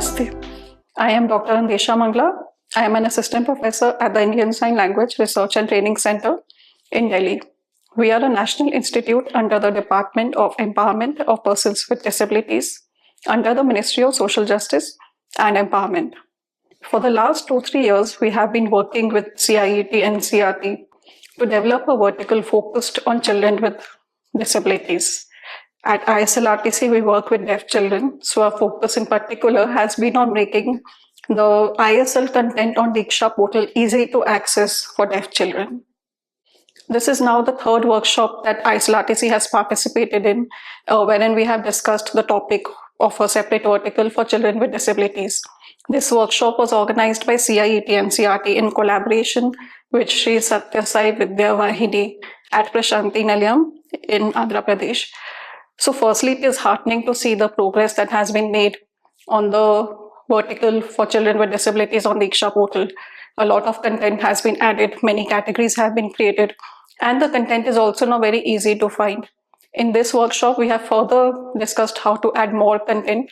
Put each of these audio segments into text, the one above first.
Namaste. I am Dr. Andesha Mangla. I am an assistant professor at the Indian Sign Language Research and Training Center in Delhi. We are a national institute under the Department of Empowerment of Persons with Disabilities under the Ministry of Social Justice and Empowerment. For the last 2-3 years, we have been working with CIET and CRT to develop a vertical focused on children with disabilities. At ISLRTC, we work with deaf children, so our focus in particular has been on making the ISL content on DIKSHA portal easy to access for deaf children. This is now the third workshop that ISLRTC has participated in, wherein we have discussed the topic of a separate vertical for children with disabilities. This workshop was organized by CIET and CRT in collaboration with Sri Sathya Sai Vidya Vahini at Prashanthi Nilayam in Andhra Pradesh. So firstly, it is heartening to see the progress that has been made on the vertical for children with disabilities on the DIKSHA portal. A lot of content has been added, many categories have been created, and the content is also now very easy to find. In this workshop, we have further discussed how to add more content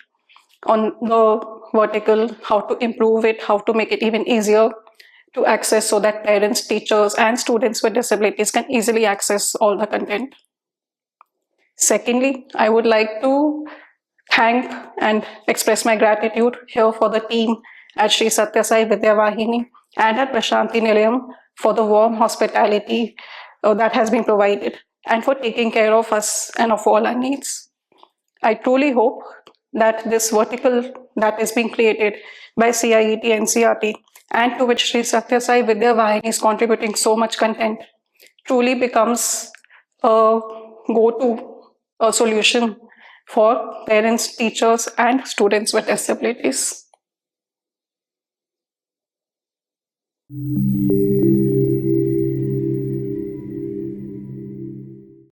on the vertical, how to improve it, how to make it even easier to access so that parents, teachers, and students with disabilities can easily access all the content. Secondly, I would like to thank and express my gratitude here for the team at Sri Sathya Sai Vidya Vahini and at Prashanthi Nilayam for the warm hospitality that has been provided and for taking care of us and of all our needs. I truly hope that this vertical that is being created by CIET and CRT and to which Sri Sathya Sai Vidya Vahini is contributing so much content truly becomes a go-to solution for parents, teachers, and students with disabilities.